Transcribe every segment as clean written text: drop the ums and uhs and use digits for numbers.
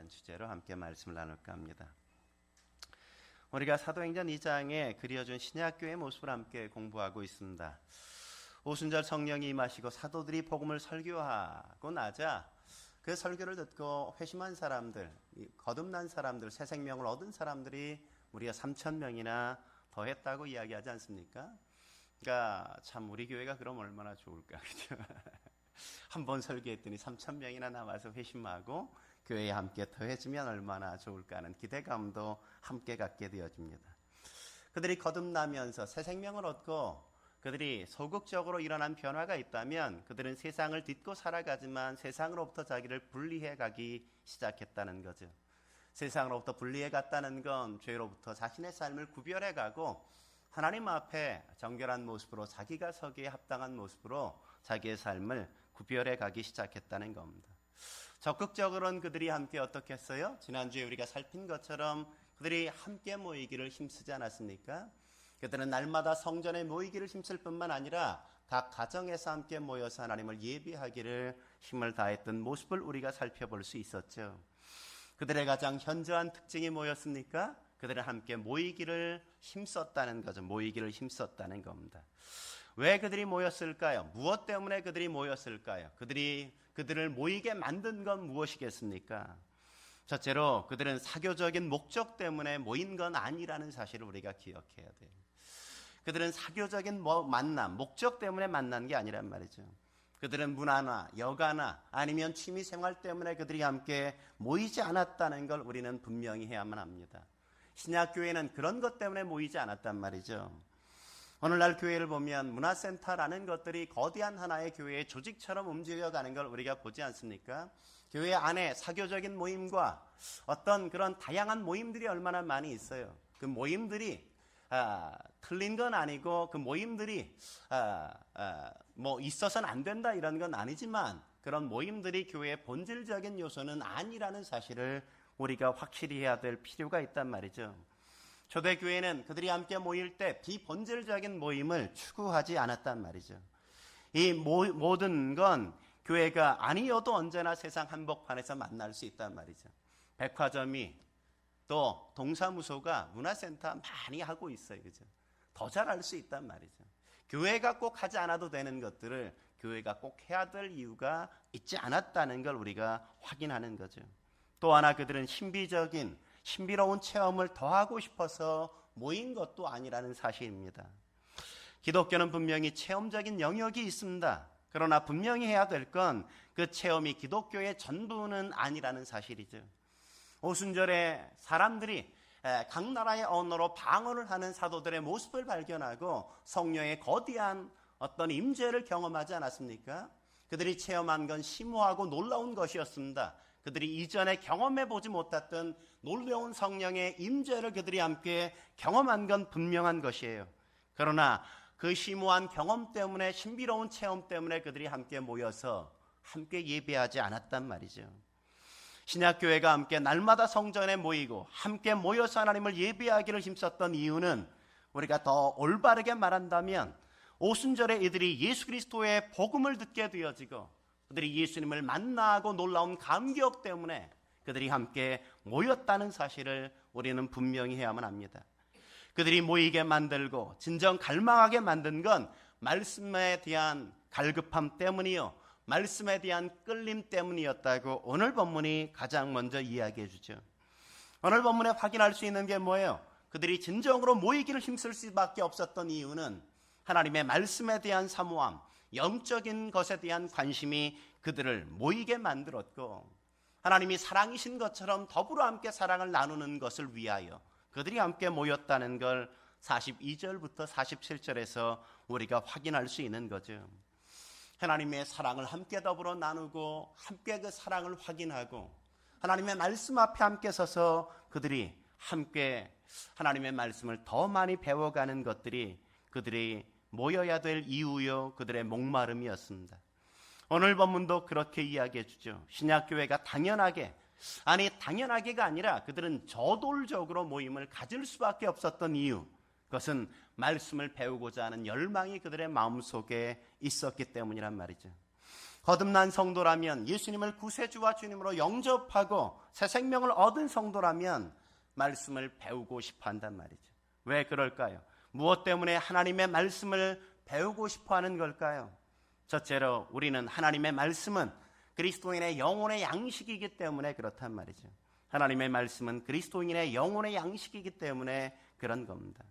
하는 주제로 함께 말씀을 나눌까 합니다. 우리가 사도행전 2장에 그려준 신약교회의 모습을 함께 공부하고 있습니다. 오순절 성령이 임하시고 사도들이 복음을 설교하고 나자 그 설교를 듣고 회심한 사람들, 거듭난 사람들, 새 생명을 얻은 사람들이 무려 3,000명이나 더했다고 이야기하지 않습니까? 그러니까 참 우리 교회가 그럼 얼마나 좋을까, 그죠? 한 번 설교했더니 3,000명이나 나와서 회심하고 교회에 함께 더해지면 얼마나 좋을까 하는 기대감도 함께 갖게 되어집니다. 그들이 거듭나면서 새 생명을 얻고 그들이 소극적으로 일어난 변화가 있다면 그들은 세상을 딛고 살아가지만 세상으로부터 자기를 분리해 가기 시작했다는 거죠. 세상으로부터 분리해 갔다는 건 죄로부터 자신의 삶을 구별해 가고 하나님 앞에 정결한 모습으로 자기가 서기에 합당한 모습으로 자기의 삶을 구별해 가기 시작했다는 겁니다. 적극적으로는 그들이 함께 어떻게 했어요? 지난주에 우리가 살핀 것처럼 그들이 함께 모이기를 힘쓰지 않았습니까? 그들은 날마다 성전에 모이기를 힘쓸 뿐만 아니라 각 가정에서 함께 모여서 하나님을 예배하기를 힘을 다했던 모습을 우리가 살펴볼 수 있었죠. 그들의 가장 현저한 특징이 뭐였습니까? 그들은 함께 모이기를 힘썼다는 거죠. 모이기를 힘썼다는 겁니다. 왜 그들이 모였을까요? 무엇 때문에 그들이 모였을까요? 그들을 모이게 만든 건 무엇이겠습니까? 첫째로 그들은 사교적인 목적 때문에 모인 건 아니라는 사실을 우리가 기억해야 돼요. 그들은 사교적인 만남, 목적 때문에 만난 게 아니란 말이죠. 그들은 문화나 여가나 아니면 취미생활 때문에 그들이 함께 모이지 않았다는 걸 우리는 분명히 해야만 합니다. 신약교회는 그런 것 때문에 모이지 않았단 말이죠. 오늘날 교회를 보면 문화센터라는 것들이 거대한 하나의 교회의 조직처럼 움직여가는 걸 우리가 보지 않습니까? 교회 안에 사교적인 모임과 어떤 그런 다양한 모임들이 얼마나 많이 있어요. 그 모임들이 틀린 건 아니고 그 모임들이 뭐 있어서는 안 된다 이런 건 아니지만 그런 모임들이 교회의 본질적인 요소는 아니라는 사실을 우리가 확실히 해야 될 필요가 있단 말이죠. 초대교회는 그들이 함께 모일 때 비본질적인 모임을 추구하지 않았단 말이죠. 이 모든 건 교회가 아니어도 언제나 세상 한복판에서 만날 수 있단 말이죠. 백화점이 또 동사무소가 문화센터 많이 하고 있어요. 그죠? 더 잘할 수 있단 말이죠. 교회가 꼭 하지 않아도 되는 것들을 교회가 꼭 해야 될 이유가 있지 않았다는 걸 우리가 확인하는 거죠. 또 하나 그들은 신비로운 체험을 더하고 싶어서 모인 것도 아니라는 사실입니다. 기독교는 분명히 체험적인 영역이 있습니다. 그러나 분명히 해야 될 건 그 체험이 기독교의 전부는 아니라는 사실이죠. 오순절에 사람들이 각 나라의 언어로 방언을 하는 사도들의 모습을 발견하고 성령의 거대한 어떤 임재를 경험하지 않았습니까? 그들이 체험한 건 심오하고 놀라운 것이었습니다. 그들이 이전에 경험해 보지 못했던 놀라운 성령의 임재를 그들이 함께 경험한 건 분명한 것이에요. 그러나 그 심오한 경험 때문에, 신비로운 체험 때문에 그들이 함께 모여서 함께 예배하지 않았단 말이죠. 신약교회가 함께 날마다 성전에 모이고 함께 모여서 하나님을 예배하기를 힘썼던 이유는 우리가 더 올바르게 말한다면 오순절에 이들이 예수 그리스도의 복음을 듣게 되어지고 그들이 예수님을 만나고 놀라운 감격 때문에 그들이 함께 모였다는 사실을 우리는 분명히 해야만 합니다. 그들이 모이게 만들고 진정 갈망하게 만든 건 말씀에 대한 갈급함 때문이요, 말씀에 대한 끌림 때문이었다고 오늘 본문이 가장 먼저 이야기해 주죠. 오늘 본문에 확인할 수 있는 게 뭐예요? 그들이 진정으로 모이기를 힘쓸 수밖에 없었던 이유는 하나님의 말씀에 대한 사모함, 영적인 것에 대한 관심이 그들을 모이게 만들었고 하나님이 사랑이신 것처럼 더불어 함께 사랑을 나누는 것을 위하여 그들이 함께 모였다는 걸 42절부터 47절에서 우리가 확인할 수 있는 거죠. 하나님의 사랑을 함께 더불어 나누고 함께 그 사랑을 확인하고 하나님의 말씀 앞에 함께 서서 그들이 함께 하나님의 말씀을 더 많이 배워가는 것들이 그들이 모여야 될 이유요, 그들의 목마름이었습니다. 오늘 본문도 그렇게 이야기해 주죠. 신약교회가 당연하게가 아니라 그들은 저돌적으로 모임을 가질 수밖에 없었던 이유, 그것은 말씀을 배우고자 하는 열망이 그들의 마음속에 있었기 때문이란 말이죠. 거듭난 성도라면, 예수님을 구세주와 주님으로 영접하고 새 생명을 얻은 성도라면 말씀을 배우고 싶어 한단 말이죠. 왜 그럴까요? 무엇 때문에 하나님의 말씀을 배우고 싶어 하는 걸까요? 첫째로 우리는 하나님의 말씀은 그리스도인의 영혼의 양식이기 때문에 그렇단 말이죠. 하나님의 말씀은 그리스도인의 영혼의 양식이기 때문에 그런 겁니다.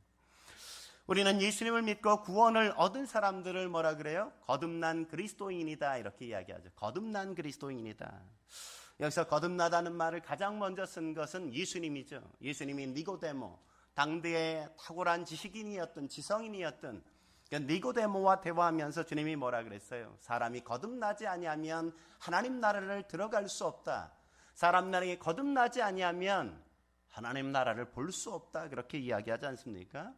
우리는 예수님을 믿고 구원을 얻은 사람들을 뭐라 그래요? 거듭난 그리스도인이다 이렇게 이야기하죠. 거듭난 그리스도인이다. 여기서 거듭나다는 말을 가장 먼저 쓴 것은 예수님이죠. 예수님이 니고데모, 당대의 탁월한 지식인이었던 지성인이었던 니고데모와 대화하면서 주님이 뭐라 그랬어요? 사람이 거듭나지 아니하면 하나님 나라를 들어갈 수 없다. 사람 나라에 거듭나지 아니하면 하나님 나라를 볼 수 없다. 그렇게 이야기하지 않습니까?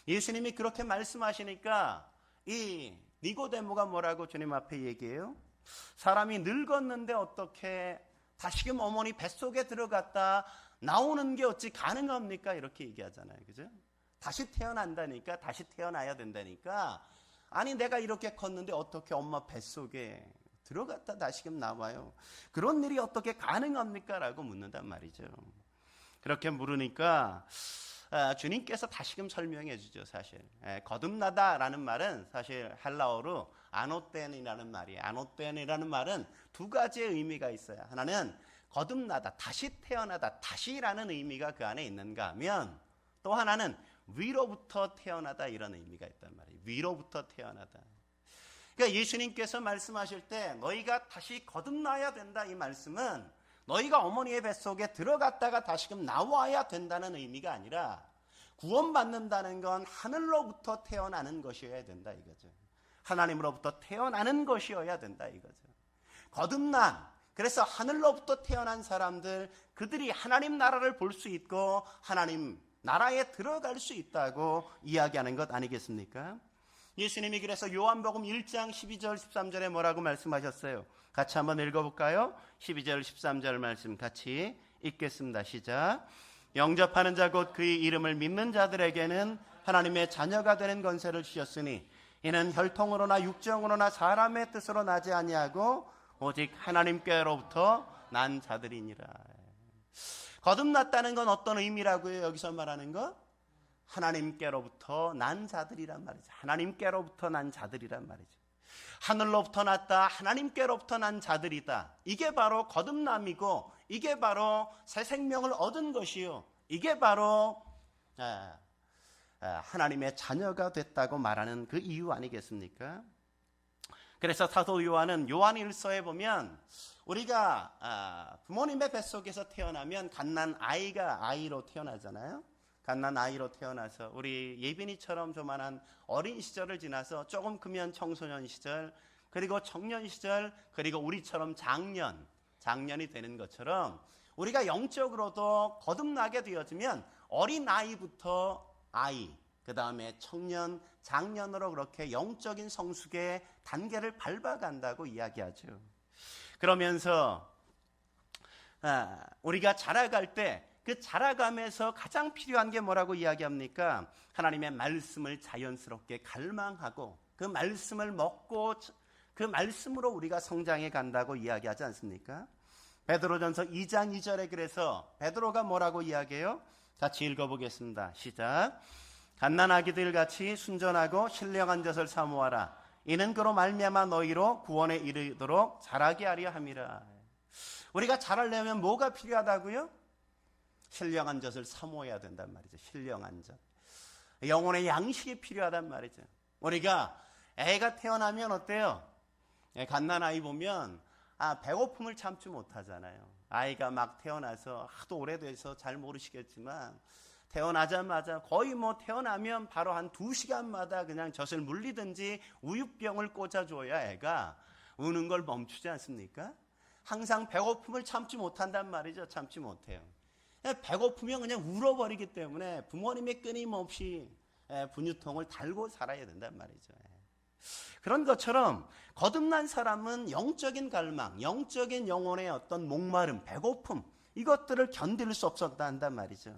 예수님이 그렇게 말씀하시니까 이 니고데모가 뭐라고 주님 앞에 얘기해요? 사람이 늙었는데 어떻게 다시금 어머니 뱃속에 들어갔다 나오는 게 어찌 가능합니까? 이렇게 얘기하잖아요. 그죠? 다시 태어난다니까, 다시 태어나야 된다니까. 아니 내가 이렇게 컸는데 어떻게 엄마 뱃속에 들어갔다 다시금 나와요? 그런 일이 어떻게 가능합니까? 라고 묻는단 말이죠. 그렇게 물으니까 주님께서 다시금 설명해 주죠. 사실 거듭나다라는 말은 사실 헬라어로 아노텐이라는 말이에요. 아노텐이라는 말은 두 가지의 의미가 있어요. 하나는 거듭나다, 다시 태어나다, 다시라는 의미가 그 안에 있는가 하면, 또 하나는 위로부터 태어나다 이런 의미가 있단 말이에요. 위로부터 태어나다. 그러니까 예수님께서 말씀하실 때 너희가 다시 거듭나야 된다, 이 말씀은 너희가 어머니의 뱃속에 들어갔다가 다시금 나와야 된다는 의미가 아니라, 구원받는다는 건 하늘로부터 태어나는 것이어야 된다 이거죠. 하나님으로부터 태어나는 것이어야 된다 이거죠. 거듭난, 그래서 하늘로부터 태어난 사람들, 그들이 하나님 나라를 볼 수 있고 하나님 나라에 들어갈 수 있다고 이야기하는 것 아니겠습니까? 예수님이 그래서 요한복음 1장 12절 13절에 뭐라고 말씀하셨어요? 같이 한번 읽어볼까요? 12절 13절 말씀 같이 읽겠습니다. 시작. 영접하는 자 곧 그의 이름을 믿는 자들에게는 하나님의 자녀가 되는 권세를 주셨으니 이는 혈통으로나 육정으로나 사람의 뜻으로 나지 아니하고 오직 하나님께로부터 난 자들이니라. 거듭났다는 건 어떤 의미라고요? 여기서 말하는 거? 하나님께로부터 난 자들이란 말이죠. 하나님께로부터 난 자들이란 말이죠. 하늘로부터 났다, 하나님께로부터 난 자들이다. 이게 바로 거듭남이고, 이게 바로 새 생명을 얻은 것이요, 이게 바로 하나님의 자녀가 됐다고 말하는 그 이유 아니겠습니까? 그래서 사도 요한은 요한일서에 보면, 우리가 부모님의 뱃속에서 태어나면 갓난 아이로 태어나잖아요. 갓난 아이로 태어나서 우리 예빈이처럼 조만한 어린 시절을 지나서 조금 크면 청소년 시절, 그리고 청년 시절, 그리고 우리처럼 장년이 되는 것처럼 우리가 영적으로도 거듭나게 되어지면 어린 아이부터 아이, 그 다음에 청년, 장년으로 그렇게 영적인 성숙의 단계를 밟아간다고 이야기하죠. 그러면서 우리가 자라갈 때 그 자라감에서 가장 필요한 게 뭐라고 이야기합니까? 하나님의 말씀을 자연스럽게 갈망하고 그 말씀을 먹고 그 말씀으로 우리가 성장해 간다고 이야기하지 않습니까? 베드로전서 2장 2절에 그래서 베드로가 뭐라고 이야기해요? 같이 읽어보겠습니다. 시작. 갓난아기들 같이 순전하고 신령한 젖을 사모하라. 이는 그로 말미암아 너희로 구원에 이르도록 자라게 하려 함이라. 우리가 자라려면 뭐가 필요하다고요? 신령한 젖을 사모해야 된단 말이죠. 신령한 젖. 영혼의 양식이 필요하단 말이죠. 우리가 애가 태어나면 어때요? 갓난아이 보면 배고픔을 참지 못하잖아요. 아이가 막 태어나서 하도 오래돼서 잘 모르시겠지만 태어나자마자 거의 태어나면 바로 한 2시간마다 그냥 젖을 물리든지 우유병을 꽂아줘야 애가 우는 걸 멈추지 않습니까? 항상 배고픔을 참지 못한단 말이죠. 참지 못해요. 배고프면 그냥 울어버리기 때문에 부모님이 끊임없이 분유통을 달고 살아야 된단 말이죠. 그런 것처럼 거듭난 사람은 영적인 갈망, 영적인 영혼의 어떤 목마름, 배고픔, 이것들을 견딜 수 없었다 한단 말이죠.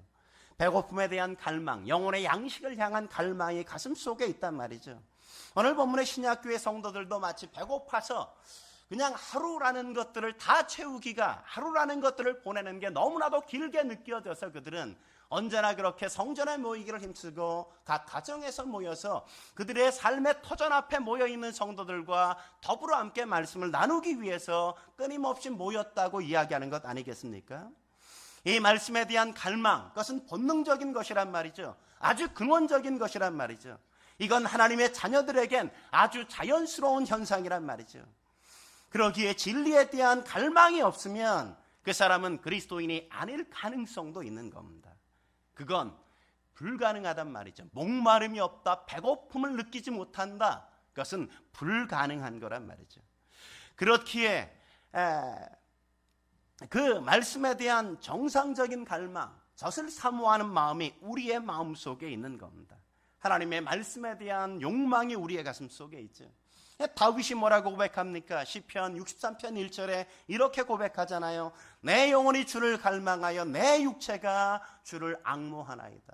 배고픔에 대한 갈망, 영혼의 양식을 향한 갈망이 가슴 속에 있단 말이죠. 오늘 본문의 신약교회 성도들도 마치 배고파서 그냥 하루라는 것들을 다 채우기가, 하루라는 것들을 보내는 게 너무나도 길게 느껴져서 그들은 언제나 그렇게 성전에 모이기를 힘쓰고 각 가정에서 모여서 그들의 삶의 터전 앞에 모여있는 성도들과 더불어 함께 말씀을 나누기 위해서 끊임없이 모였다고 이야기하는 것 아니겠습니까? 이 말씀에 대한 갈망, 그것은 본능적인 것이란 말이죠. 아주 근원적인 것이란 말이죠. 이건 하나님의 자녀들에겐 아주 자연스러운 현상이란 말이죠. 그러기에 진리에 대한 갈망이 없으면 그 사람은 그리스도인이 아닐 가능성도 있는 겁니다. 그건 불가능하단 말이죠. 목마름이 없다, 배고픔을 느끼지 못한다, 그것은 불가능한 거란 말이죠. 그렇기에 그 말씀에 대한 정상적인 갈망, 젖을 사모하는 마음이 우리의 마음속에 있는 겁니다. 하나님의 말씀에 대한 욕망이 우리의 가슴 속에 있죠. 다윗이 뭐라고 고백합니까? 시편 63편 1절에 이렇게 고백하잖아요. 내 영혼이 주를 갈망하여 내 육체가 주를 앙모하나이다.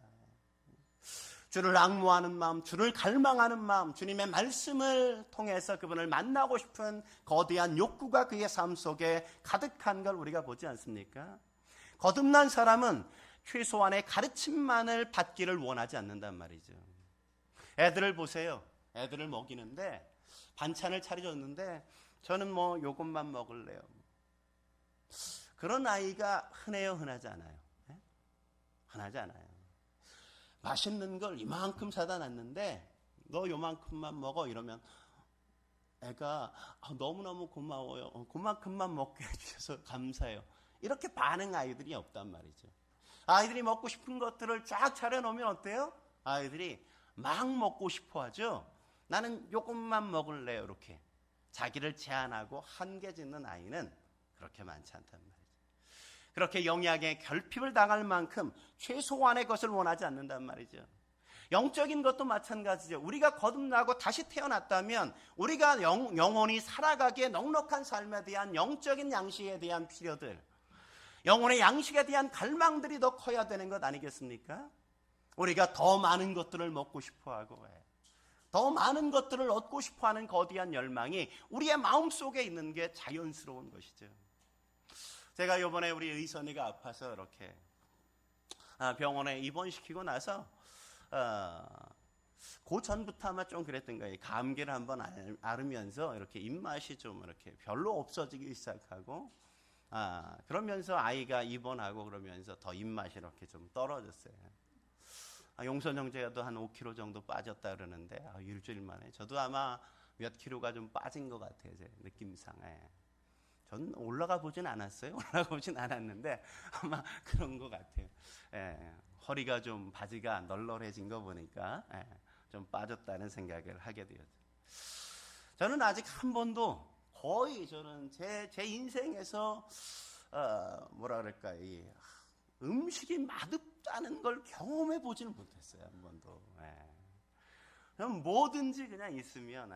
주를 앙모하는 마음, 주를 갈망하는 마음, 주님의 말씀을 통해서 그분을 만나고 싶은 거대한 욕구가 그의 삶 속에 가득한 걸 우리가 보지 않습니까? 거듭난 사람은 최소한의 가르침만을 받기를 원하지 않는단 말이죠. 애들을 보세요. 애들을 먹이는데 반찬을 차려줬는데 저는 뭐 요것만 먹을래요. 그런 아이가 흔해요, 흔하지 않아요? 네? 흔하지 않아요. 맛있는 걸 이만큼 사다 놨는데 너 요만큼만 먹어 이러면 애가 너무너무 고마워요. 그만큼만 먹게 해주셔서 감사해요. 이렇게 반응 아이들이 없단 말이죠. 아이들이 먹고 싶은 것들을 쫙 차려놓으면 어때요? 아이들이 막 먹고 싶어 하죠. 나는 요것만 먹을래요. 이렇게 자기를 제한하고 한계 짓는 아이는 그렇게 많지 않단 말이죠. 그렇게 영양에 결핍을 당할 만큼 최소한의 것을 원하지 않는단 말이죠. 영적인 것도 마찬가지죠. 우리가 거듭나고 다시 태어났다면 우리가 영혼이 살아가기에 넉넉한 삶에 대한 영적인 양식에 대한 필요들, 영혼의 양식에 대한 갈망들이 더 커야 되는 것 아니겠습니까? 우리가 더 많은 것들을 먹고 싶어하고 더 많은 것들을 얻고 싶어하는 거대한 열망이 우리의 마음속에 있는 게 자연스러운 것이죠. 제가 이번에 우리 의선이가 아파서 이렇게 병원에 입원시키고 나서 그 전부터 아마 좀 그랬던 거예요. 감기를 한번 앓으면서 이렇게 입맛이 좀 이렇게 별로 없어지기 시작하고 그러면서 아이가 입원하고 그러면서 더 입맛이 이렇게 좀 떨어졌어요. 용선 형제도 한 5kg 정도 빠졌다 그러는데 일주일 만에 저도 아마 몇 킬로가 좀 빠진 것 같아요. 제 느낌상. 전 올라가 보진 않았어요. 올라가 보진 않았는데 아마 그런 것 같아요. 허리가 좀 바지가 널널해진 거 보니까 좀 빠졌다는 생각을 하게 되었죠. 저는 아직 한 번도 거의 저는 제 인생에서 뭐라 그럴까 이 음식이 맛없다는 걸 경험해 보지는 못했어요. 한 번도. 그럼 뭐든지 그냥 있으면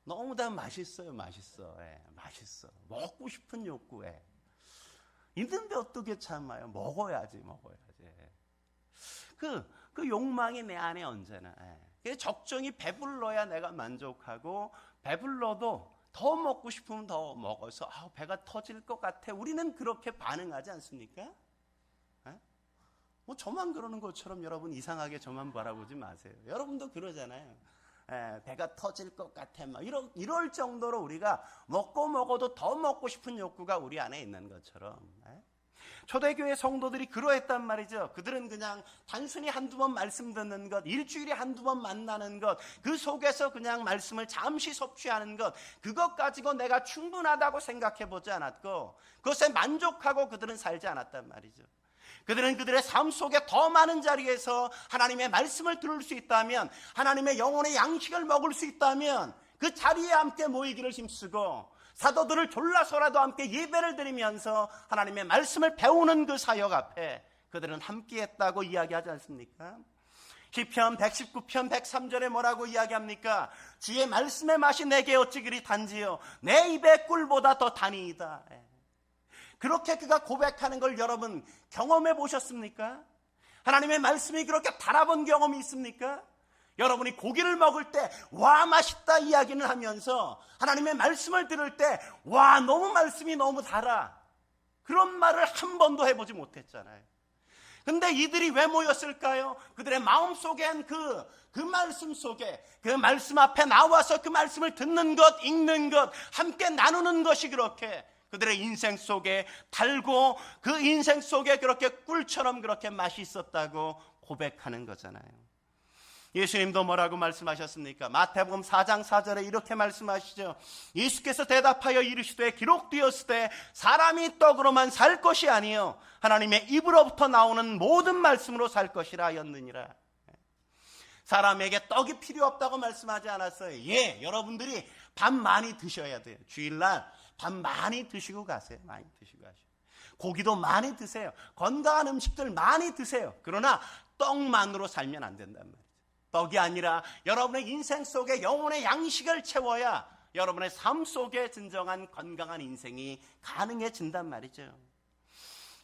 너무 다 맛있어요. 맛있어. 맛있어. 먹고 싶은 욕구. 있는데 어떻게 참아요? 먹어야지. 그 욕망이 내 안에 언제나. 적정히 배불러야 내가 만족하고 배불러도 더 먹고 싶으면 더 먹어서 배가 터질 것 같아. 우리는 그렇게 반응하지 않습니까? 뭐 저만 그러는 것처럼 여러분 이상하게 저만 바라보지 마세요. 여러분도 그러잖아요. 배가 터질 것 같아. 막 이럴 정도로 우리가 먹어도 더 먹고 싶은 욕구가 우리 안에 있는 것처럼. 초대교회 성도들이 그러했단 말이죠. 그들은 그냥 단순히 한두 번 말씀 듣는 것, 일주일에 한두 번 만나는 것, 그 속에서 그냥 말씀을 잠시 섭취하는 것, 그것 가지고 내가 충분하다고 생각해 보지 않았고 그것에 만족하고 그들은 살지 않았단 말이죠. 그들은 그들의 삶 속에 더 많은 자리에서 하나님의 말씀을 들을 수 있다면, 하나님의 영혼의 양식을 먹을 수 있다면 그 자리에 함께 모이기를 힘쓰고 사도들을 졸라서라도 함께 예배를 드리면서 하나님의 말씀을 배우는 그 사역 앞에 그들은 함께했다고 이야기하지 않습니까? 시편 119편 103절에 뭐라고 이야기합니까? 주의 말씀의 맛이 내게 어찌 그리 단지요 내 입의 꿀보다 더 다니이다. 그렇게 그가 고백하는 걸 여러분 경험해 보셨습니까? 하나님의 말씀이 그렇게 달아본 경험이 있습니까? 여러분이 고기를 먹을 때 와 맛있다 이야기는 하면서 하나님의 말씀을 들을 때 와 너무 말씀이 너무 달아, 그런 말을 한 번도 해보지 못했잖아요. 근데 이들이 왜 모였을까요? 그들의 마음속엔 그 말씀 속에, 그 말씀 앞에 나와서 그 말씀을 듣는 것, 읽는 것, 함께 나누는 것이 그렇게 그들의 인생 속에 달고 그 인생 속에 그렇게 꿀처럼 그렇게 맛이 있었다고 고백하는 거잖아요. 예수님도 뭐라고 말씀하셨습니까? 마태복음 4장 4절에 이렇게 말씀하시죠. 예수께서 대답하여 이르시되 기록되었으되 사람이 떡으로만 살 것이 아니요 하나님의 입으로부터 나오는 모든 말씀으로 살 것이라 하였느니라. 사람에게 떡이 필요 없다고 말씀하지 않았어요. 예, 여러분들이 밥 많이 드셔야 돼요. 주일날 밥 많이 드시고 가세요. 많이 드시고 가세요. 고기도 많이 드세요. 건강한 음식들 많이 드세요. 그러나 떡만으로 살면 안 된단 말이에요. 떡이 아니라 여러분의 인생 속에 영혼의 양식을 채워야 여러분의 삶 속에 진정한 건강한 인생이 가능해진단 말이죠.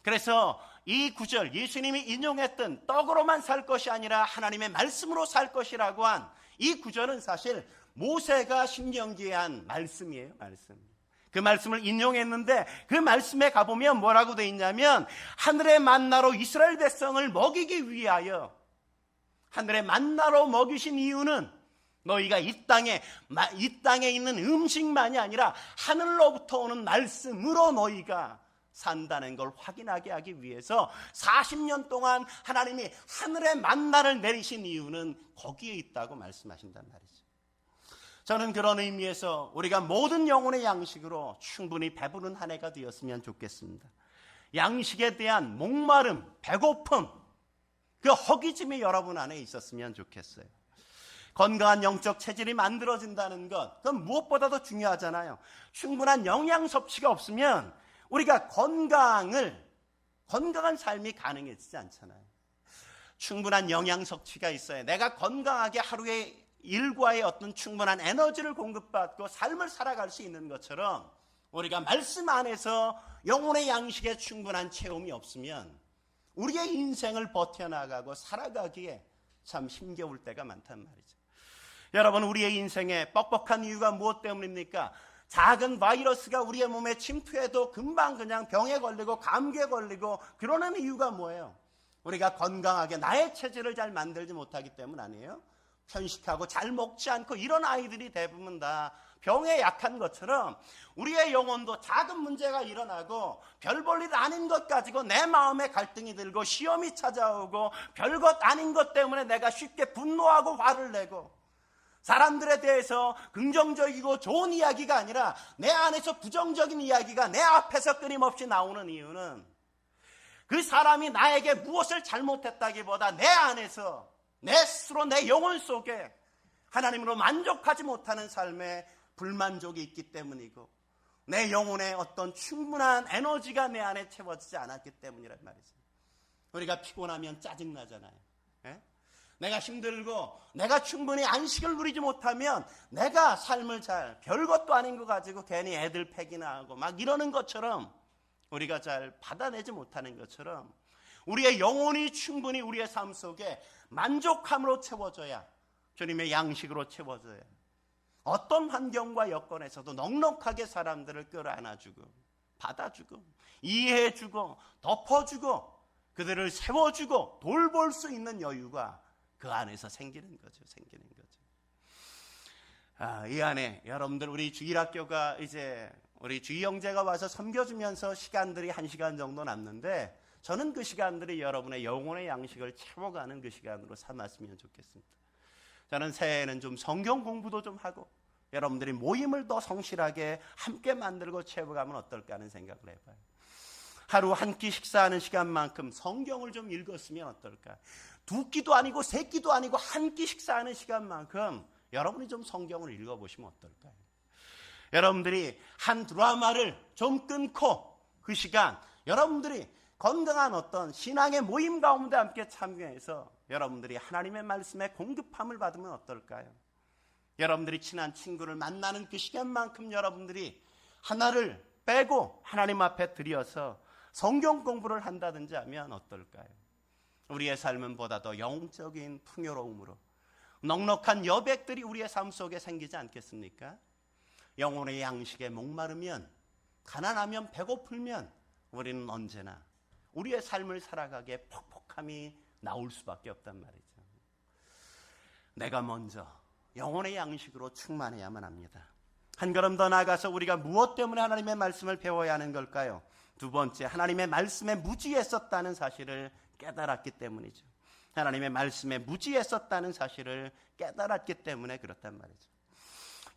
그래서 이 구절, 예수님이 인용했던 떡으로만 살 것이 아니라 하나님의 말씀으로 살 것이라고 한 이 구절은 사실 모세가 신명기에 한 말씀이에요. 말씀. 그 말씀을 인용했는데 그 말씀에 가보면 뭐라고 돼 있냐면 하늘의 만나로 이스라엘 백성을 먹이기 위하여, 하늘의 만나로 먹이신 이유는 너희가 이 땅에 있는 음식만이 아니라 하늘로부터 오는 말씀으로 너희가 산다는 걸 확인하게 하기 위해서 40년 동안 하나님이 하늘의 만나를 내리신 이유는 거기에 있다고 말씀하신단 말이죠. 저는 그런 의미에서 우리가 모든 영혼의 양식으로 충분히 배부른 한 해가 되었으면 좋겠습니다. 양식에 대한 목마름, 배고픔, 그 허기짐이 여러분 안에 있었으면 좋겠어요. 건강한 영적 체질이 만들어진다는 것, 그건 무엇보다도 중요하잖아요. 충분한 영양 섭취가 없으면 우리가 건강한 삶이 가능해지지 않잖아요. 충분한 영양 섭취가 있어야 내가 건강하게 하루의 일과의 어떤 충분한 에너지를 공급받고 삶을 살아갈 수 있는 것처럼 우리가 말씀 안에서 영혼의 양식에 충분한 체험이 없으면 우리의 인생을 버텨나가고 살아가기에 참 힘겨울 때가 많단 말이죠. 여러분, 우리의 인생에 뻑뻑한 이유가 무엇 때문입니까? 작은 바이러스가 우리의 몸에 침투해도 금방 그냥 병에 걸리고 감기에 걸리고 그러는 이유가 뭐예요? 우리가 건강하게 나의 체질을 잘 만들지 못하기 때문 아니에요? 편식하고 잘 먹지 않고 이런 아이들이 대부분 다 병에 약한 것처럼 우리의 영혼도 작은 문제가 일어나고 별 볼 일 아닌 것 가지고 내 마음에 갈등이 들고 시험이 찾아오고 별것 아닌 것 때문에 내가 쉽게 분노하고 화를 내고 사람들에 대해서 긍정적이고 좋은 이야기가 아니라 내 안에서 부정적인 이야기가 내 앞에서 끊임없이 나오는 이유는 그 사람이 나에게 무엇을 잘못했다기보다 내 안에서 내 스스로 내 영혼 속에 하나님으로 만족하지 못하는 삶에 불만족이 있기 때문이고 내 영혼에 어떤 충분한 에너지가 내 안에 채워지지 않았기 때문이란 말이죠. 우리가 피곤하면 짜증나잖아요. 예? 내가 힘들고 내가 충분히 안식을 누리지 못하면 내가 삶을 잘 별것도 아닌 거 가지고 괜히 애들 패기나 하고 막 이러는 것처럼 우리가 잘 받아내지 못하는 것처럼 우리의 영혼이 충분히 우리의 삶 속에 만족함으로 채워져야, 주님의 양식으로 채워져야 어떤 환경과 여건에서도 넉넉하게 사람들을 끌어안아주고 받아주고 이해해주고 덮어주고 그들을 세워주고 돌볼 수 있는 여유가 그 안에서 생기는 거죠. 이 안에 여러분들 우리 주일학교가 이제 우리 주희 형제가 와서 섬겨주면서 시간들이 1시간 정도 남는데 저는 그 시간들이 여러분의 영혼의 양식을 채워가는 그 시간으로 삼았으면 좋겠습니다. 저는 새해에는 좀 성경 공부도 좀 하고 여러분들이 모임을 더 성실하게 함께 만들고 채워가면 어떨까 하는 생각을 해봐요. 하루 한 끼 식사하는 시간만큼 성경을 좀 읽었으면 어떨까. 2끼도 아니고 3끼도 아니고 한 끼 식사하는 시간만큼 여러분이 좀 성경을 읽어보시면 어떨까요? 여러분들이 한 드라마를 좀 끊고 그 시간 여러분들이 건강한 어떤 신앙의 모임 가운데 함께 참여해서 여러분들이 하나님의 말씀에 공급함을 받으면 어떨까요? 여러분들이 친한 친구를 만나는 그 시간만큼 여러분들이 하나를 빼고 하나님 앞에 드려서 성경 공부를 한다든지 하면 어떨까요? 우리의 삶은 보다 더 영적인 풍요로움으로 넉넉한 여백들이 우리의 삶 속에 생기지 않겠습니까? 영혼의 양식에 목마르면, 가난하면, 배고플면 우리는 언제나 우리의 삶을 살아가기에 퍽퍽함이 나올 수밖에 없단 말이죠. 내가 먼저 영혼의 양식으로 충만해야만 합니다. 한 걸음 더 나아가서 우리가 무엇 때문에 하나님의 말씀을 배워야 하는 걸까요? 두 번째, 하나님의 말씀에 무지했었다는 사실을 깨달았기 때문이죠. 하나님의 말씀에 무지했었다는 사실을 깨달았기 때문에 그렇단 말이죠.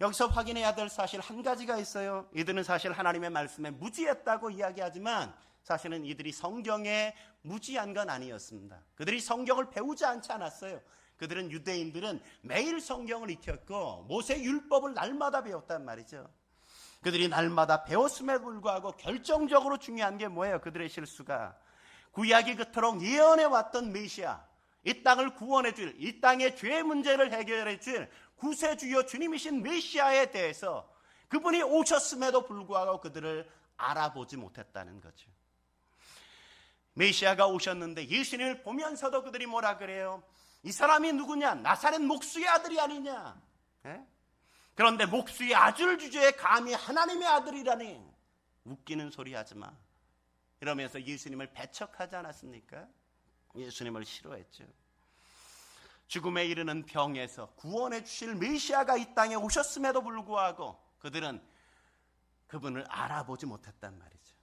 여기서 확인해야 될 사실 한 가지가 있어요. 이들은 사실 하나님의 말씀에 무지했다고 이야기하지만 사실은 이들이 성경에 무지한 건 아니었습니다. 그들이 성경을 배우지 않지 않았어요. 그들은, 유대인들은 매일 성경을 익혔고 모세 율법을 날마다 배웠단 말이죠. 그들이 날마다 배웠음에도 불구하고 결정적으로 중요한 게 뭐예요? 그들의 실수가 구약이 그토록 예언해왔던 메시아, 이 땅을 구원해 줄, 이 땅의 죄 문제를 해결해 줄 구세주여 주님이신 메시아에 대해서 그분이 오셨음에도 불구하고 그들을 알아보지 못했다는 거죠. 메시아가 오셨는데 예수님을 보면서도 그들이 뭐라 그래요? 이 사람이 누구냐? 나사렛 목수의 아들이 아니냐? 그런데 목수의 아들 주제에 감히 하나님의 아들이라니, 웃기는 소리 하지 마, 이러면서 예수님을 배척하지 않았습니까? 예수님을 싫어했죠. 죽음에 이르는 병에서 구원해 주실 메시아가 이 땅에 오셨음에도 불구하고 그들은 그분을 알아보지 못했단 말이죠.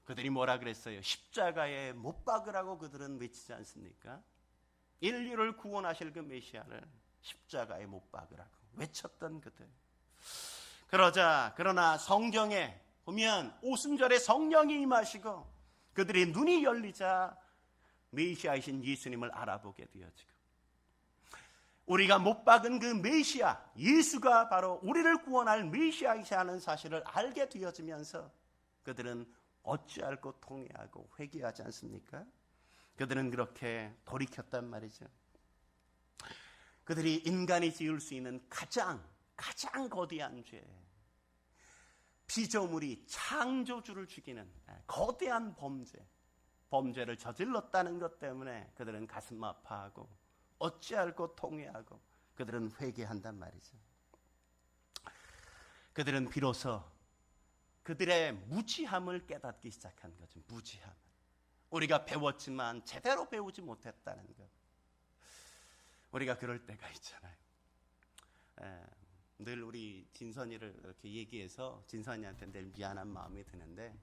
그들이 뭐라 그랬어요? 십자가에 못 박으라고 그들은 외치지 않습니까? 인류를 구원하실 그 메시아를 십자가에 못 박으라고 외쳤던 그들. 그러나 성경에 보면 오순절에 성령이 임하시고 그들의 눈이 열리자 메시아이신 예수님을 알아보게 되어지고, 우리가 못 박은 그 메시아 예수가 바로 우리를 구원할 메시아이시라는 사실을 알게 되어지면서 그들은 어찌할꼬 통회하고 회개하지 않습니까? 그들은 그렇게 돌이켰단 말이죠. 그들이 인간이 지을 수 있는 가장 거대한 죄, 피조물이 창조주를 죽이는 거대한 범죄를 저질렀다는 것 때문에 그들은 가슴 아파하고 어찌할꼬 통회하고 그들은 회개한단 말이죠. 그들은 비로소 그들의 무지함을 깨닫기 시작한 거죠. 무지함. 우리가 배웠지만 제대로 배우지 못했다는 것. 우리가 그럴 때가 있잖아요. 늘 우리 진선이를 이렇게 얘기해서 진선이한테 늘 미안한 마음이 드는데,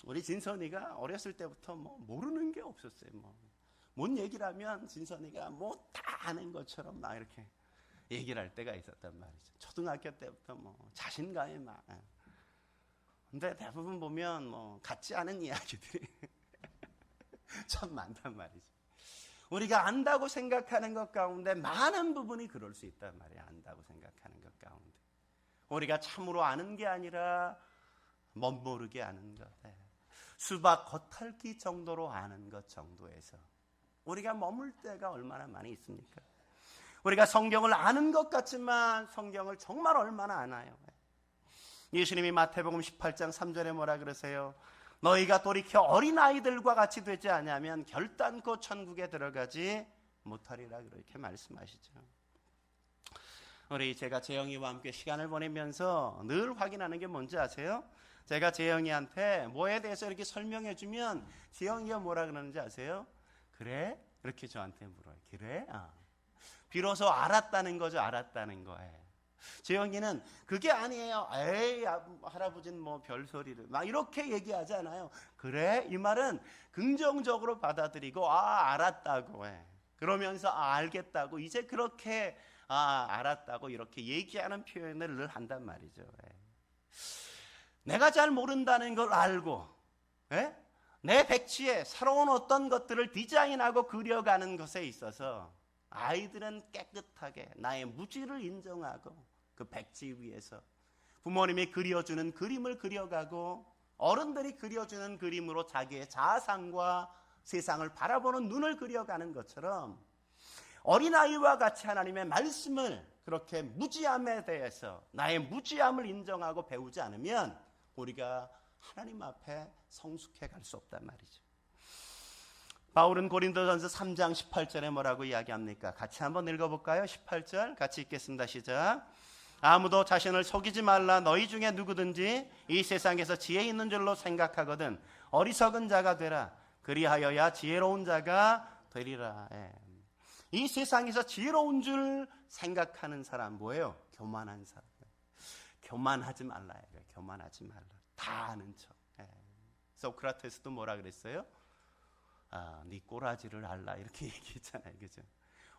우리 진선이가 어렸을 때부터 모르는 게 없었어요. 뭔 얘기를 하면 진선이가 다 아는 것처럼 막 이렇게 얘기를 할 때가 있었단 말이죠. 초등학교 때부터 자신감이 막. 근데 대부분 보면 같지 않은 이야기들이 참 많단 말이죠. 우리가 안다고 생각하는 것 가운데 많은 부분이 그럴 수 있단 말이에요. 안다고 생각하는 것 가운데 우리가 참으로 아는 게 아니라 멋모르게 아는 것, 수박 겉핥기 정도로 아는 것 정도에서 우리가 머물 때가 얼마나 많이 있습니까? 우리가 성경을 아는 것 같지만 성경을 정말 얼마나 아나요? 예수님이 마태복음 18장 3절에 뭐라 그러세요? 너희가 돌이켜 어린아이들과 같이 되지 않으면 결단코 천국에 들어가지 못하리라, 그렇게 말씀하시죠. 제가 재영이와 함께 시간을 보내면서 늘 확인하는 게 뭔지 아세요? 제가 재영이한테 뭐에 대해서 이렇게 설명해 주면 재영이가 뭐라 그러는지 아세요? 그래? 이렇게 저한테 물어요. 그래? 비로소 알았다는 거죠. 알았다는 거예요. 재영이는 그게 아니에요. 에이, 할아버지는 별소리를 막 이렇게 얘기하지 않아요. 그래? 이 말은 긍정적으로 받아들이고 알았다고 해. 그러면서 알겠다고, 이제 그렇게 알았다고 이렇게 얘기하는 표현을 늘 한단 말이죠. 내가 잘 모른다는 걸 알고 내 백지에 새로운 어떤 것들을 디자인하고 그려가는 것에 있어서 아이들은 깨끗하게 나의 무지를 인정하고 그 백지 위에서 부모님이 그려주는 그림을 그려가고 어른들이 그려주는 그림으로 자기의 자아상과 세상을 바라보는 눈을 그려가는 것처럼 어린아이와 같이 하나님의 말씀을 그렇게 무지함에 대해서 나의 무지함을 인정하고 배우지 않으면 우리가 하나님 앞에 성숙해 갈 수 없단 말이죠. 바울은 고린도전서 3장 18절에 뭐라고 이야기합니까? 같이 한번 읽어볼까요? 18절 같이 읽겠습니다. 시작. 아무도 자신을 속이지 말라. 너희 중에 누구든지 이 세상에서 지혜 있는 줄로 생각하거든 어리석은 자가 되라. 그리하여야 지혜로운 자가 되리라. 이 세상에서 지혜로운 줄 생각하는 사람 뭐예요? 교만한 사람. 교만하지 말라. 교만하지 말라. 다 아는 척. 소크라테스도 뭐라 그랬어요? 네 꼬라지를 알라 이렇게 얘기했잖아요. 그죠?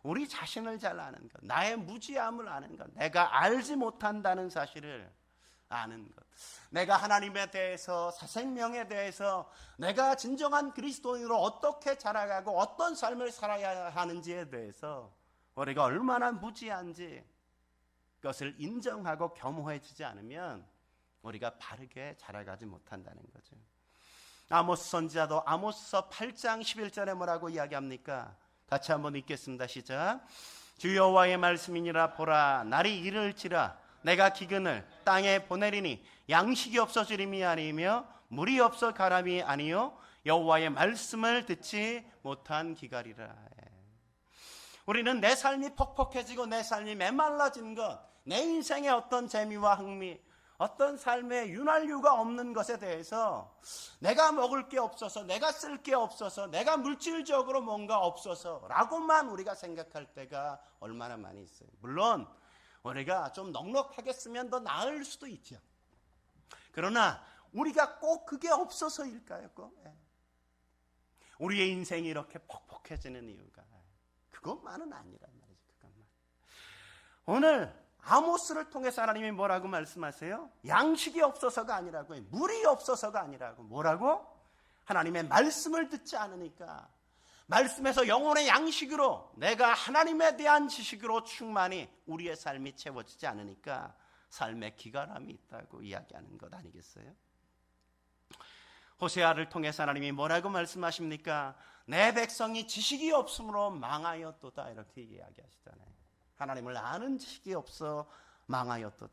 우리 자신을 잘 아는 것, 나의 무지함을 아는 것, 내가 알지 못한다는 사실을 아는 것, 내가 하나님에 대해서, 사생명에 대해서, 내가 진정한 그리스도인으로 어떻게 자라가고 어떤 삶을 살아야 하는지에 대해서 우리가 얼마나 무지한지 그것을 인정하고 겸허해지지 않으면 우리가 바르게 자라가지 못한다는 거죠. 아모스 선지자도 아모스서 8장 11절에 뭐라고 이야기합니까? 같이 한번 읽겠습니다. 시작. 주 여호와의 말씀이니라. 보라, 날이 이를지라 내가 기근을 땅에 보내리니 양식이 없어지림이 아니며 물이 없어 가람이 아니요 여호와의 말씀을 듣지 못한 기갈이라. 우리는 내 삶이 퍽퍽해지고 내 삶이 메말라진 것, 내 인생의 어떤 재미와 흥미, 어떤 삶의 윤활유가 없는 것에 대해서 내가 먹을 게 없어서, 내가 쓸 게 없어서, 내가 물질적으로 뭔가 없어서 라고만 우리가 생각할 때가 얼마나 많이 있어요. 물론 우리가 좀 넉넉하게 쓰면 더 나을 수도 있죠. 그러나 우리가 꼭 그게 없어서일까요? 우리의 인생이 이렇게 퍽퍽해지는 이유가 그것만은 아니란 말이죠. 그것만. 오늘 아모스를 통해서 하나님이 뭐라고 말씀하세요? 양식이 없어서가 아니라고, 물이 없어서가 아니라고. 뭐라고? 하나님의 말씀을 듣지 않으니까, 말씀에서 영혼의 양식으로, 내가 하나님에 대한 지식으로 충만히 우리의 삶이 채워지지 않으니까 삶에 기갈함이 있다고 이야기하는 것 아니겠어요? 호세아를 통해서 하나님이 뭐라고 말씀하십니까? 내 백성이 지식이 없으므로 망하였도다 이렇게 이야기하시잖아요. 하나님을 아는 지식이 없어 망하였도다.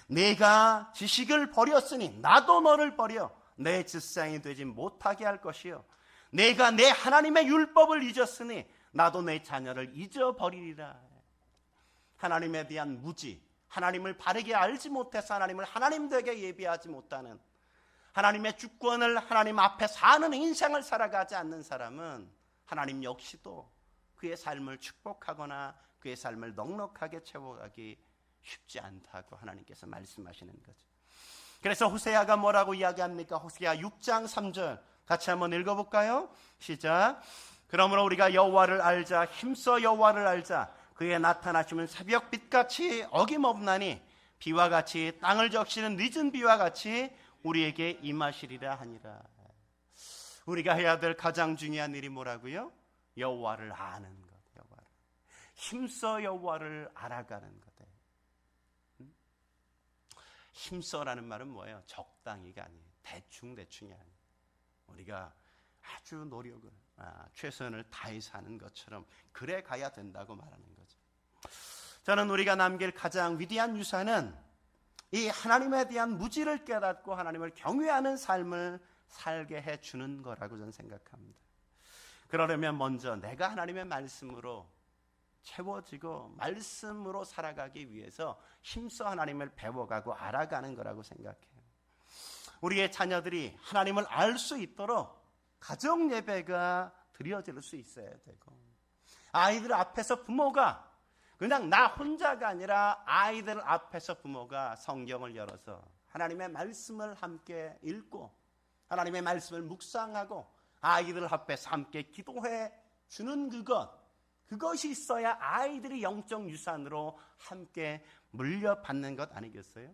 내가 지식을 버렸으니 나도 너를 버려 내 즈상이 되지 못하게 할 것이요 내가 내 하나님의 율법을 잊었으니 나도 내 자녀를 잊어버리리라. 하나님에 대한 무지, 하나님을 바르게 알지 못해서 하나님을 하나님 되게 예비하지 못하는, 하나님의 주권을 하나님 앞에 사는 인생을 살아가지 않는 사람은 하나님 역시도 그의 삶을 축복하거나 그의 삶을 넉넉하게 채워가기 쉽지 않다고 하나님께서 말씀하시는 거죠. 그래서 호세아가 뭐라고 이야기합니까? 호세아 6장 3절 같이 한번 읽어볼까요? 시작. 그러므로 우리가 여호와를 알자, 힘써 여호와를 알자. 그의 나타나심은 새벽빛같이 어김없나니 비와 같이 땅을 적시는 늦은 비와 같이 우리에게 임하시리라 하니라. 우리가 해야 될 가장 중요한 일이 뭐라고요? 여호와를 아는 것. 힘써 여호와를 알아가는 거다. 힘써라는 말은 뭐예요? 적당히가 아니에요. 대충이 아니에요. 우리가 아주 노력을, 최선을 다해서 하는 것처럼 그래 가야 된다고 말하는 거죠. 저는 우리가 남길 가장 위대한 유산은 이 하나님에 대한 무지를 깨닫고 하나님을 경외하는 삶을 살게 해주는 거라고 저는 생각합니다. 그러려면 먼저 내가 하나님의 말씀으로 채워지고 말씀으로 살아가기 위해서 힘써 하나님을 배워가고 알아가는 거라고 생각해요. 우리의 자녀들이 하나님을 알 수 있도록 가정 예배가 드려질 수 있어야 되고, 아이들 앞에서 부모가 그냥 나 혼자가 아니라 아이들 앞에서 부모가 성경을 열어서 하나님의 말씀을 함께 읽고 하나님의 말씀을 묵상하고 아이들 앞에서 함께 기도해 주는 그것이 있어야 아이들이 영적 유산으로 함께 물려받는 것 아니겠어요?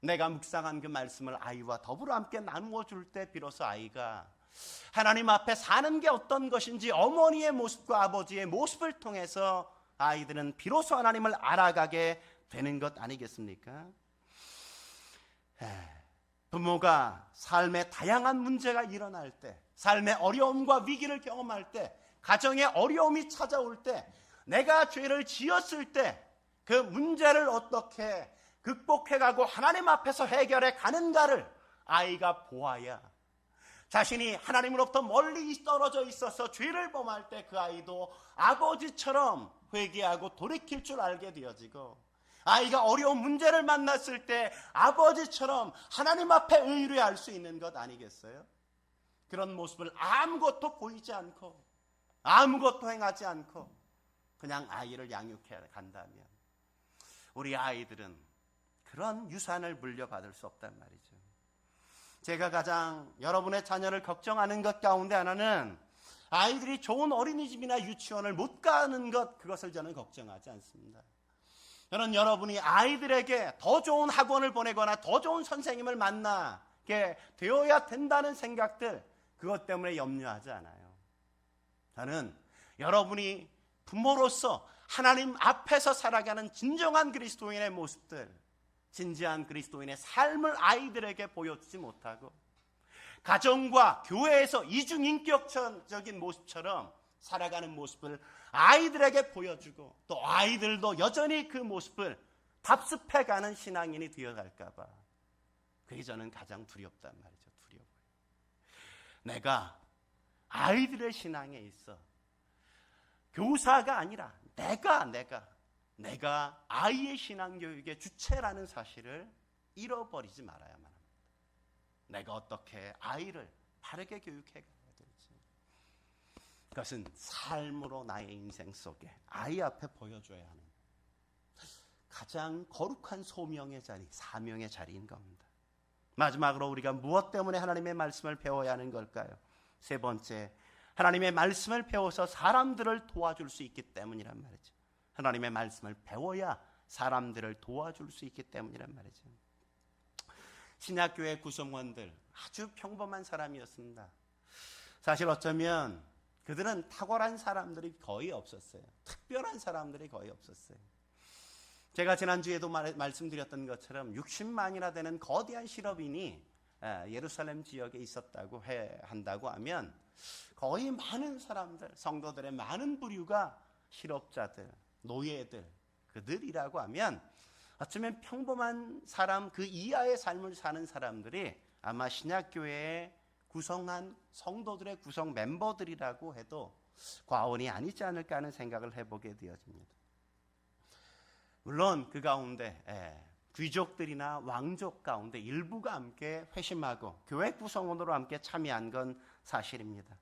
내가 묵상한 그 말씀을 아이와 더불어 함께 나누어 줄 때 비로소 아이가 하나님 앞에 사는 게 어떤 것인지 어머니의 모습과 아버지의 모습을 통해서 아이들은 비로소 하나님을 알아가게 되는 것 아니겠습니까? 부모가 삶에 다양한 문제가 일어날 때, 삶의 어려움과 위기를 경험할 때, 가정에 어려움이 찾아올 때, 내가 죄를 지었을 때 그 문제를 어떻게 극복해가고 하나님 앞에서 해결해 가는가를 아이가 보아야 자신이 하나님으로부터 멀리 떨어져 있어서 죄를 범할 때 그 아이도 아버지처럼 회개하고 돌이킬 줄 알게 되어지고, 아이가 어려운 문제를 만났을 때 아버지처럼 하나님 앞에 의뢰할 수 있는 것 아니겠어요? 그런 모습을 아무것도 보이지 않고 아무것도 행하지 않고 그냥 아이를 양육해 간다면 우리 아이들은 그런 유산을 물려받을 수 없단 말이죠. 제가 가장 여러분의 자녀를 걱정하는 것 가운데 하나는 아이들이 좋은 어린이집이나 유치원을 못 가는 것, 그것을 저는 걱정하지 않습니다. 저는 여러분이 아이들에게 더 좋은 학원을 보내거나 더 좋은 선생님을 만나게 되어야 된다는 생각들, 그것 때문에 염려하지 않아요. 저는 여러분이 부모로서 하나님 앞에서 살아가는 진정한 그리스도인의 모습들, 진지한 그리스도인의 삶을 아이들에게 보여주지 못하고 가정과 교회에서 이중인격적인 모습처럼 살아가는 모습을 아이들에게 보여주고 또 아이들도 여전히 그 모습을 답습해가는 신앙인이 되어갈까 봐 그게 저는 가장 두렵단 말이죠. 두려워요. 내가 아이들의 신앙에 있어 교사가 아니라 내가 아이의 신앙교육의 주체라는 사실을 잃어버리지 말아야만 합니다. 내가 어떻게 아이를 바르게 교육해 가야 될지, 그것은 삶으로 나의 인생 속에 아이 앞에 보여줘야 하는 가장 거룩한 소명의 자리, 사명의 자리인 겁니다. 마지막으로 우리가 무엇 때문에 하나님의 말씀을 배워야 하는 걸까요? 세 번째, 하나님의 말씀을 배워서 사람들을 도와줄 수 있기 때문이란 말이죠. 하나님의 말씀을 배워야 사람들을 도와줄 수 있기 때문이란 말이죠. 신약교회 구성원들 아주 평범한 사람이었습니다. 사실 어쩌면 그들은 탁월한 사람들이 거의 없었어요. 특별한 사람들이 거의 없었어요. 제가 지난주에도 말씀드렸던 것처럼 60만이나 되는 거대한 실업인이 예루살렘 지역에 있었다고 한다고 하면 거의 많은 사람들, 성도들의 많은 부류가 실업자들, 노예들, 그들이라고 하면 어쩌면 평범한 사람 그 이하의 삶을 사는 사람들이 아마 신약교회에 구성한 성도들의 구성 멤버들이라고 해도 과언이 아니지 않을까 하는 생각을 해보게 되어집니다. 물론 그 가운데 귀족들이나 왕족 가운데 일부가 함께 회심하고 교회 구성원으로 함께 참여한 건 사실입니다.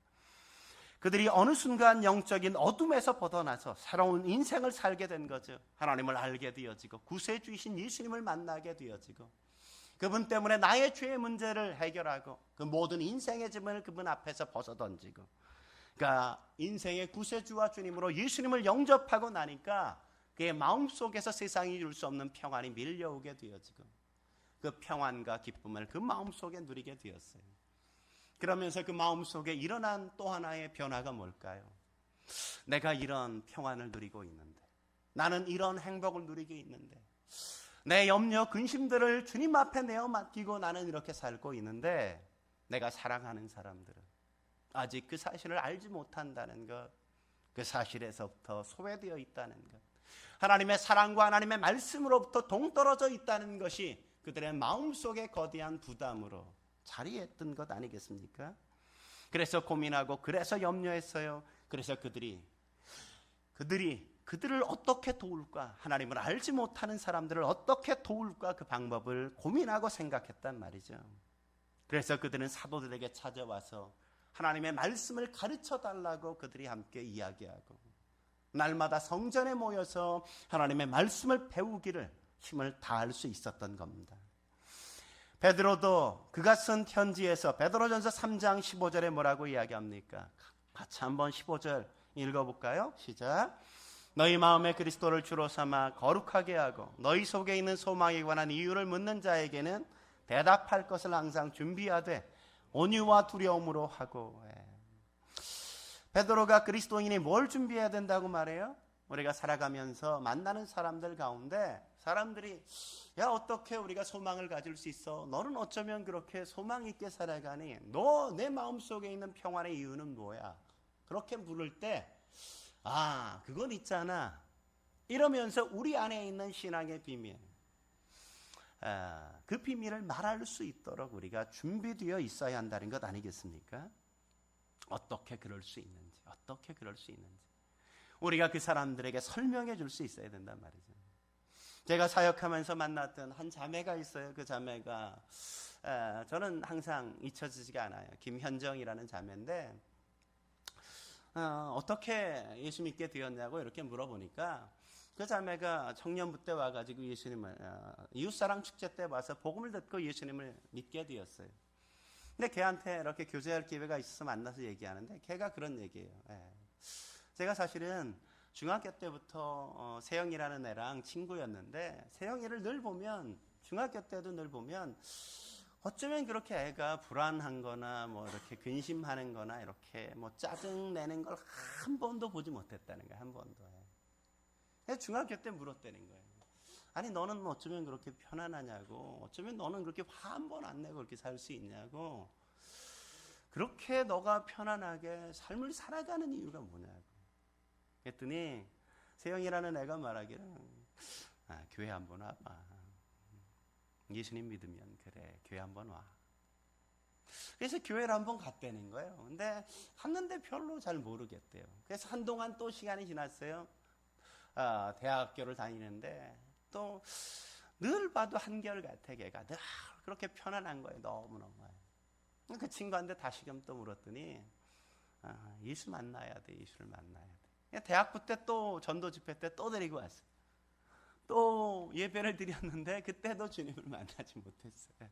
그들이 어느 순간 영적인 어둠에서 벗어나서 새로운 인생을 살게 된 거죠. 하나님을 알게 되어지고 구세주이신 예수님을 만나게 되어지고 그분 때문에 나의 죄의 문제를 해결하고 그 모든 인생의 짐을 그분 앞에서 벗어던지고, 그러니까 인생의 구세주와 주님으로 예수님을 영접하고 나니까 그의 마음속에서 세상이 줄 수 없는 평안이 밀려오게 되어지고 그 평안과 기쁨을 그 마음속에 누리게 되었어요. 그러면서 그 마음속에 일어난 또 하나의 변화가 뭘까요? 내가 이런 평안을 누리고 있는데, 나는 이런 행복을 누리고 있는데, 내 염려 근심들을 주님 앞에 내어 맡기고 나는 이렇게 살고 있는데 내가 사랑하는 사람들은 아직 그 사실을 알지 못한다는 것, 그 사실에서부터 소외되어 있다는 것, 하나님의 사랑과 하나님의 말씀으로부터 동떨어져 있다는 것이 그들의 마음속에 거대한 부담으로 자리했던 것 아니겠습니까? 그래서 고민하고 그래서 염려했어요. 그래서 그들을 어떻게 도울까, 하나님을 알지 못하는 사람들을 어떻게 도울까, 그 방법을 고민하고 생각했단 말이죠. 그래서 그들은 사도들에게 찾아와서 하나님의 말씀을 가르쳐 달라고 그들이 함께 이야기하고 날마다 성전에 모여서 하나님의 말씀을 배우기를 힘을 다할 수 있었던 겁니다. 베드로도 그가 쓴 편지에서 베드로전서 3장 15절에 뭐라고 이야기합니까? 같이 한번 15절 읽어볼까요? 시작. 너희 마음에 그리스도를 주로 삼아 거룩하게 하고 너희 속에 있는 소망에 관한 이유를 묻는 자에게는 대답할 것을 항상 준비하되 온유와 두려움으로 하고. 베드로가 그리스도인이 뭘 준비해야 된다고 말해요? 우리가 살아가면서 만나는 사람들 가운데 사람들이 야 어떻게 우리가 소망을 가질 수 있어? 너는 어쩌면 그렇게 소망 있게 살아가니? 너 내 마음속에 있는 평안의 이유는 뭐야? 그렇게 물을 때 그건 있잖아. 이러면서 우리 안에 있는 신앙의 비밀, 그 비밀을 말할 수 있도록 우리가 준비되어 있어야 한다는 것 아니겠습니까? 어떻게 그럴 수 있는지, 어떻게 그럴 수 있는지 우리가 그 사람들에게 설명해 줄 수 있어야 된단 말이죠. 제가 사역하면서 만났던 한 자매가 있어요. 그 자매가 저는 항상 잊혀지지가 않아요. 김현정이라는 자매인데 어떻게 예수 믿게 되었냐고 이렇게 물어보니까 그 자매가 청년부 때 와가지고 예수님을 이웃사랑 축제 때 와서 복음을 듣고 예수님을 믿게 되었어요. 근데 걔한테 이렇게 교제할 기회가 있어서 만나서 얘기하는데 걔가 그런 얘기예요. 제가 사실은 중학교 때부터 세영이라는 애랑 친구였는데 세영이를 늘 보면 중학교 때도 늘 보면 어쩌면 그렇게 애가 불안한 거나 뭐 이렇게 근심하는 거나 이렇게 뭐 짜증 내는 걸 한 번도 보지 못했다는 거예요. 한 번도. 중학교 때 물었다는 거예요. 아니 너는 어쩌면 그렇게 편안하냐고, 어쩌면 너는 그렇게 화 한 번 안 내고 그렇게 살 수 있냐고, 그렇게 너가 편안하게 삶을 살아가는 이유가 뭐냐고 그랬더니 세영이라는 애가 말하기를 교회 한번 와봐. 예수님 믿으면 그래 교회 한번 와. 그래서 교회를 한번 갔다는 거예요. 근데 갔는데 별로 잘 모르겠대요. 그래서 한동안 또 시간이 지났어요. 대학교를 다니는데 또 늘 봐도 한결같아. 걔가 늘 그렇게 편안한 거예요. 너무너무. 그 친구한테 다시금 또 물었더니 예수 만나야 돼. 예수를 만나야 돼. 대학부 때 또 전도 집회 때 또 데리고 왔어요. 또 예배를 드렸는데 그때도 주님을 만나지 못했어요.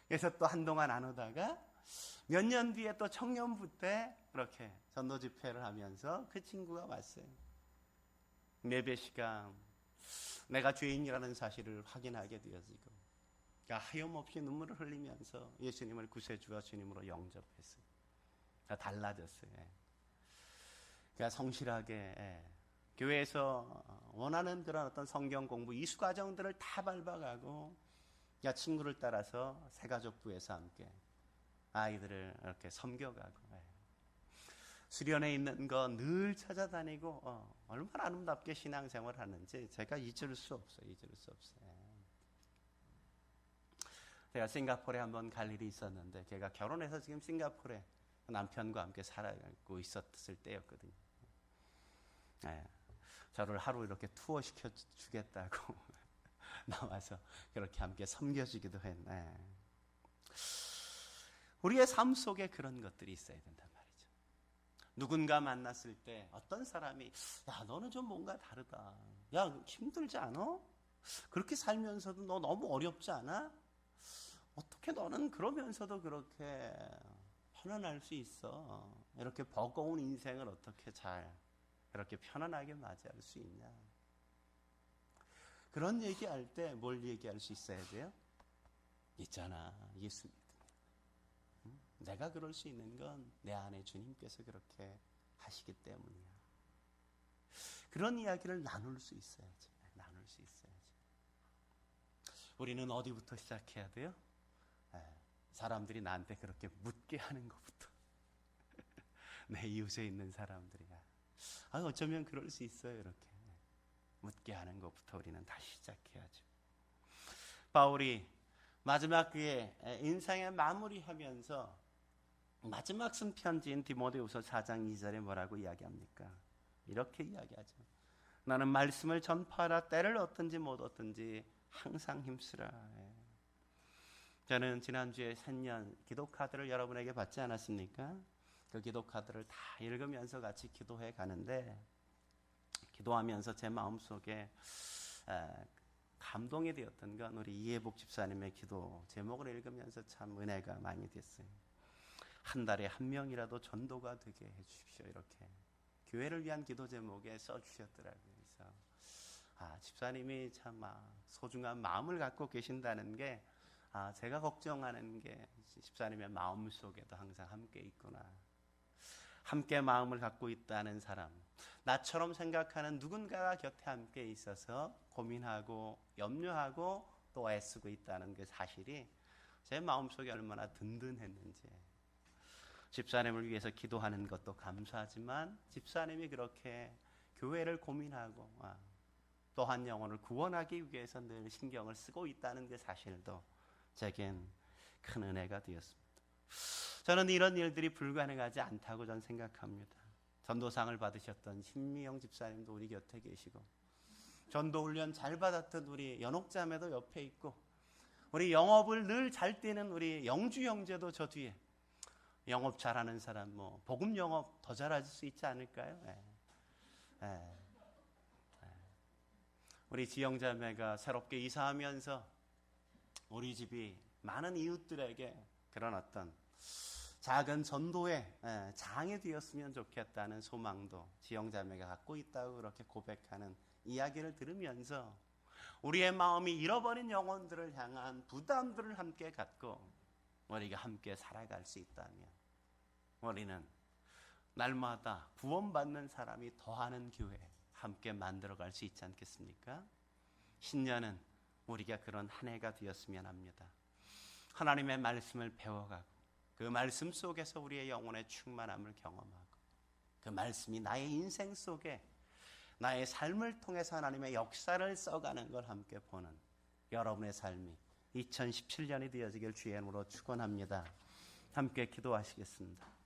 그래서 또 한동안 안 오다가 몇 년 뒤에 또 청년부 때 그렇게 전도 집회를 하면서 그 친구가 왔어요. 예배 시간 내가 죄인이라는 사실을 확인하게 되어지고 그러니까 하염없이 눈물을 흘리면서 예수님을 구세주와 주님으로 영접했어요. 달라졌어요. 그러니까 성실하게 교회에서 원하는 그런 어떤 성경 공부 이수 과정들을 다 밟아가고 친구를 따라서 새가족부에서 함께 아이들을 이렇게 섬겨가고 수련회 있는 거 늘 찾아다니고 얼마나 아름답게 신앙생활을 하는지 제가 잊을 수 없어요. 잊을 수 없어요. 제가 싱가포르에 한번 갈 일이 있었는데 걔가 결혼해서 지금 싱가포르에 남편과 함께 살아가고 있었을 때였거든요. 저를 하루 이렇게 투어 시켜주겠다고 나와서 그렇게 함께 섬겨주기도 했네. 우리의 삶 속에 그런 것들이 있어야 된단 말이죠. 누군가 만났을 때 어떤 사람이 야 너는 좀 뭔가 다르다. 야 힘들지 않아? 그렇게 살면서도 너 너무 어렵지 않아? 어떻게 너는 그러면서도 그렇게 편안할 수 있어? 이렇게 버거운 인생을 어떻게 잘 이렇게 편안하게 맞이할 수 있냐? 그런 얘기할 때 뭘 얘기할 수 있어야 돼요? 있잖아, 예수 믿으면. 내가 그럴 수 있는 건 내 안에 주님께서 그렇게 하시기 때문이야. 그런 이야기를 나눌 수 있어야지. 나눌 수 있어야지. 우리는 어디부터 시작해야 돼요? 사람들이 나한테 그렇게 묻게 하는 것부터. 내 이웃에 있는 사람들이 어쩌면 그럴 수 있어요. 이렇게 묻게 하는 것부터 우리는 다시 시작해야죠. 바울이 마지막 그의 인생의 마무리하면서 마지막 쓴 편지인 디모데후서 4장 2절에 뭐라고 이야기합니까? 이렇게 이야기하죠. 나는 말씀을 전파하라. 때를 얻든지 못 얻든지 항상 힘쓰라. 저는 지난주에 새년 기도카드를 여러분에게 받지 않았습니까? 그 기도카드를 다 읽으면서 같이 기도해 가는데 기도하면서 제 마음속에 감동이 되었던 건 우리 이해복 집사님의 기도 제목을 읽으면서 참 은혜가 많이 됐어요. 한 달에 한 명이라도 전도가 되게 해주십시오. 이렇게 교회를 위한 기도 제목에 써주셨더라고요. 그래서 집사님이 참 소중한 마음을 갖고 계신다는 게 제가 걱정하는 게 집사님의 마음 속에도 항상 함께 있구나. 함께 마음을 갖고 있다는 사람, 나처럼 생각하는 누군가가 곁에 함께 있어서 고민하고 염려하고 또 애쓰고 있다는 그 사실이 제 마음속에 얼마나 든든했는지. 집사님을 위해서 기도하는 것도 감사하지만 집사님이 그렇게 교회를 고민하고 또 한 영혼을 구원하기 위해서 늘 신경을 쓰고 있다는 그 사실도 제겐 큰 은혜가 되었습니다. 저는 이런 일들이 불가능하지 않다고 저는 생각합니다. 전도상을 받으셨던 신미영 집사님도 우리 곁에 계시고, 전도훈련 잘 받았던 우리 연옥자매도 옆에 있고, 우리 영업을 늘 잘 뛰는 우리 영주 형제도 저 뒤에, 영업 잘하는 사람, 복음 영업 더 잘하실 수 있지 않을까요? 우리 지영자매가 새롭게 이사하면서 우리 집이 많은 이웃들에게 그런 어떤 작은 전도의 장이 되었으면 좋겠다는 소망도 지영자매가 갖고 있다고 그렇게 고백하는 이야기를 들으면서 우리의 마음이 잃어버린 영혼들을 향한 부담들을 함께 갖고 우리가 함께 살아갈 수 있다면 우리는 날마다 구원받는 사람이 더하는 교회 함께 만들어갈 수 있지 않겠습니까? 신년은 우리가 그런 한 해가 되었으면 합니다. 하나님의 말씀을 배워가고 그 말씀 속에서 우리의 영혼의 충만함을 경험하고 그 말씀이 나의 인생 속에 나의 삶을 통해서 하나님의 역사를 써가는 걸 함께 보는 여러분의 삶이 2017년이 되어지길 주의 이름으로 축원합니다. 함께 기도하시겠습니다.